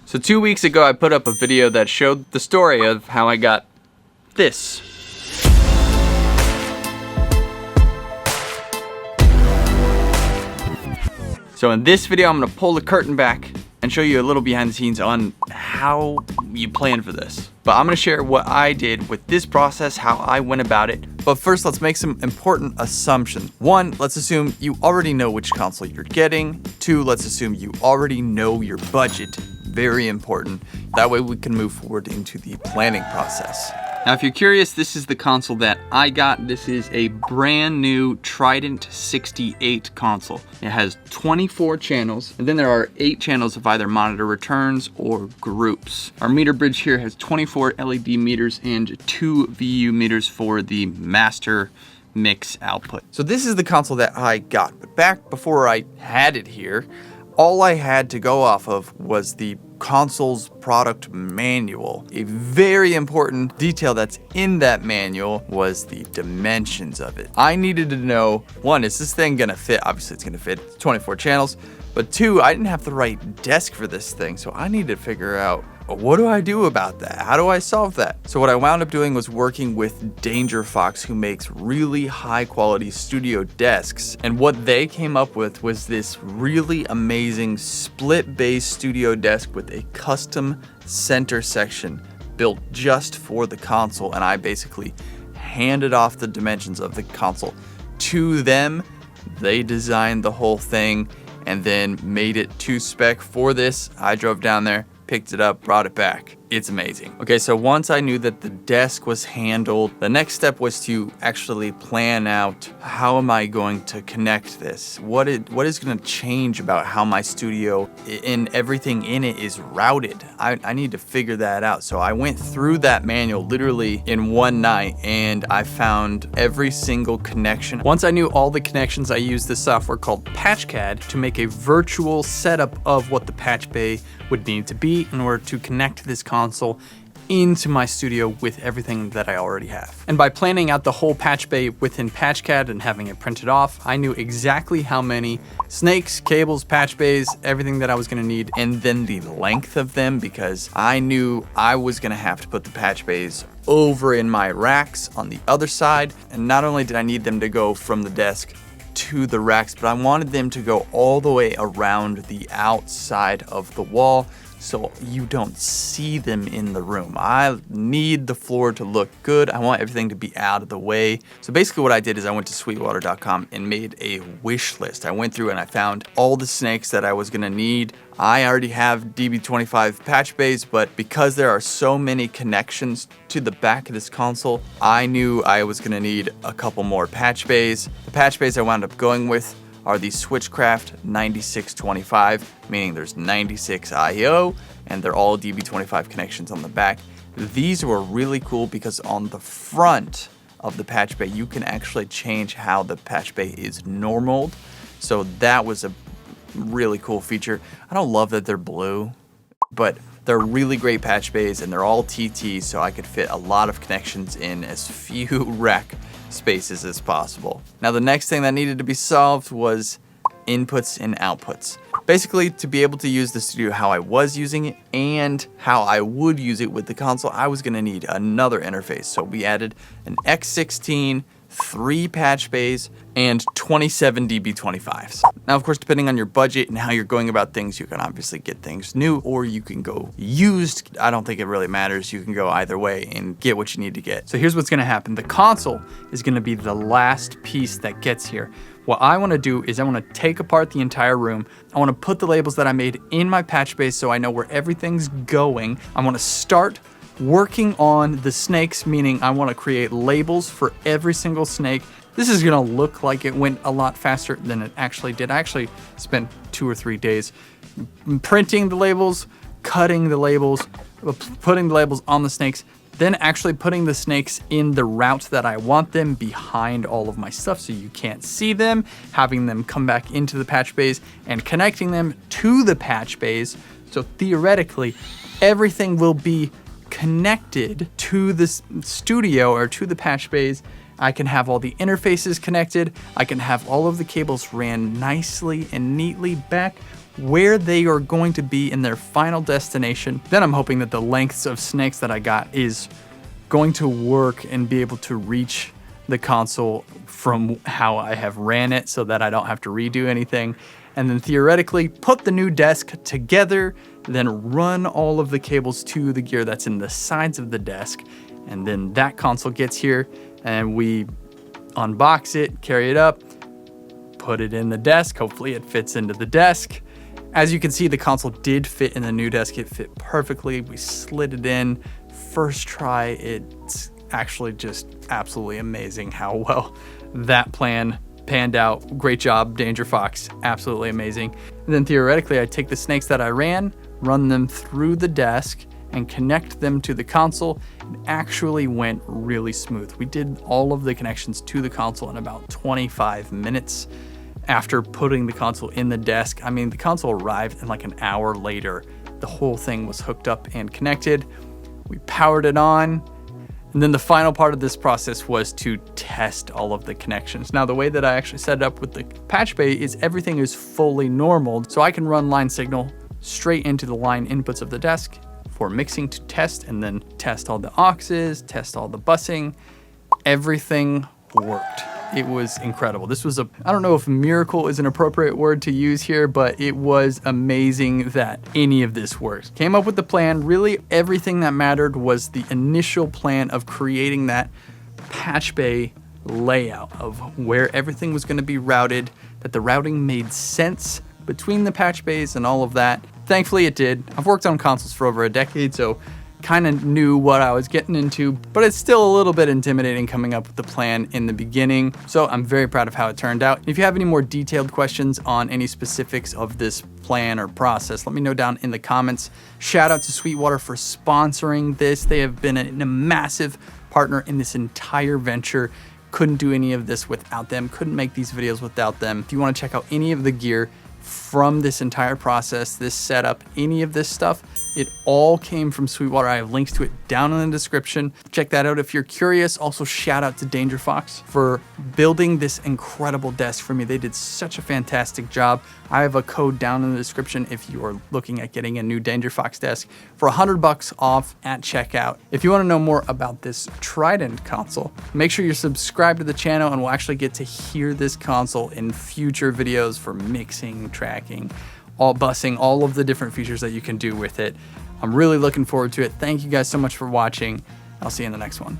So 2 weeks ago, I put up a video that showed the story of how I got this. So in this video, I'm gonna pull the curtain back and show you a little behind the scenes on how you plan for this. But I'm gonna share what I did with this process, how I went about it. But first, let's make some important assumptions. One, let's assume you already know which console you're getting. Two, let's assume you already know your budget. Very important. That way we can move forward into the planning process. Now, if you're curious, this is the console that I got. This is a brand new Trident 68 console. It has 24 channels, and then there are 8 channels of either monitor returns or groups. Our meter bridge here has 24 LED meters and 2 VU meters for the master mix output. So this is the console that I got, but back before I had it here, all I had to go off of was the console's product manual. A very important detail that's in that manual was the dimensions of it. I needed to know, one, is this thing gonna fit? Obviously it's gonna fit, it's 24 channels, but two, I didn't have the right desk for this thing, so I needed to figure out, what do I do about that? How do I solve that? So what I wound up doing was working with Danger Fox, who makes really high quality studio desks. And what they came up with was this really amazing split base studio desk with a custom center section built just for the console. And I basically handed off the dimensions of the console to them. They designed the whole thing and then made it to spec for this. I drove down there, picked it up, brought it back. It's amazing. Okay, so once I knew that the desk was handled, the next step was to actually plan out, how am I going to connect this? What is gonna change about how my studio and everything in it is routed? I need to figure that out. So I went through that manual literally in one night and I found every single connection. Once I knew all the connections, I used this software called PatchCAD to make a virtual setup of what the patch bay would need to be in order to connect this console into my studio with everything that I already have. And by planning out the whole patch bay within PatchCAD and having it printed off, I knew exactly how many snakes, cables, patch bays, everything that I was gonna need, and then the length of them, because I knew I was gonna have to put the patch bays over in my racks on the other side. And not only did I need them to go from the desk to the racks, but I wanted them to go all the way around the outside of the wall so you don't see them in the room. I need the floor to look good. I want everything to be out of the way. So basically what I did is I went to Sweetwater.com and made a wish list. I went through and I found all the snakes that I was gonna need. I already have DB25 patch bays, but because there are so many connections to the back of this console, I knew I was gonna need a couple more patch bays. The patch bays I wound up going with are the Switchcraft 9625, meaning there's 96 IO, and they're all DB25 connections on the back. These were really cool because on the front of the patch bay, you can actually change how the patch bay is normaled. So that was a really cool feature. I don't love that they're blue, but they're really great patch bays and they're all TT, so I could fit a lot of connections in as few rack spaces as possible. Now the next thing that needed to be solved was inputs and outputs. Basically, to be able to use the studio how I was using it and how I would use it with the console, I was gonna need another interface. So we added an X16, 3 patch bays, and 27 DB25s. Now, of course, depending on your budget and how you're going about things, you can obviously get things new or you can go used. I don't think it really matters. You can go either way and get what you need to get. So here's what's gonna happen. The console is gonna be the last piece that gets here. What I wanna do is I wanna take apart the entire room. I wanna put the labels that I made in my patch base so I know where everything's going. I wanna start working on the snakes, meaning I want to create labels for every single snake. This is gonna look like it went a lot faster than it actually did. I actually spent 2 or 3 days printing the labels, cutting the labels, putting the labels on the snakes, then actually putting the snakes in the route that I want them behind all of my stuff so you can't see them, having them come back into the patch bays and connecting them to the patch bays. So theoretically, everything will be connected to this studio or to the patch bays I can have all the interfaces connected. I can have all of the cables ran nicely and neatly back where they are going to be in their final destination. Then I'm hoping that the lengths of snakes that I got is going to work and be able to reach the console from how I have ran it so that I don't have to redo anything. And then theoretically put the new desk together, then run all of the cables to the gear that's in the sides of the desk. And then that console gets here and we unbox it, carry it up, put it in the desk. Hopefully it fits into the desk. As you can see, the console did fit in the new desk. It fit perfectly. We slid it in. First try, it's actually just absolutely amazing how well that plan panned out. Great job, Danger Fox. Absolutely amazing. And then theoretically, I take the snakes that I ran, run them through the desk, and connect them to the console. It actually went really smooth. We did all of the connections to the console in about 25 minutes after putting the console in the desk. I mean, the console arrived and like an hour later, the whole thing was hooked up and connected. We powered it on. And then the final part of this process was to test all of the connections. Now, the way that I actually set it up with the patch bay is everything is fully normal. So I can run line signal straight into the line inputs of the desk for mixing to test, and then test all the auxes, test all the busing. Everything worked. It was incredible. This was I don't know if miracle is an appropriate word to use here, but it was amazing that any of this worked. Came up with the plan. Really, everything that mattered was the initial plan of creating that patch bay layout of where everything was going to be routed, that the routing made sense between the patch bays and all of that. Thankfully it did. I've worked on consoles for over a decade, so kind of knew what I was getting into, but it's still a little bit intimidating coming up with the plan in the beginning. So I'm very proud of how it turned out. If you have any more detailed questions on any specifics of this plan or process, let me know down in the comments. Shout out to Sweetwater for sponsoring this. They have been a massive partner in this entire venture. Couldn't do any of this without them. Couldn't make these videos without them. If you want to check out any of the gear from this entire process, this setup, any of this stuff, it all came from Sweetwater. I have links to it down in the description. Check that out if you're curious. Also, shout out to Danger Fox for building this incredible desk for me. They did such a fantastic job. I have a code down in the description if you are looking at getting a new Danger Fox desk for $100 off at checkout. If you want to know more about this Trident console, make sure you're subscribed to the channel and we'll actually get to hear this console in future videos for mixing, tracking, all busing, all of the different features that you can do with it. I'm really looking forward to it. Thank you guys so much for watching. I'll see you in the next one.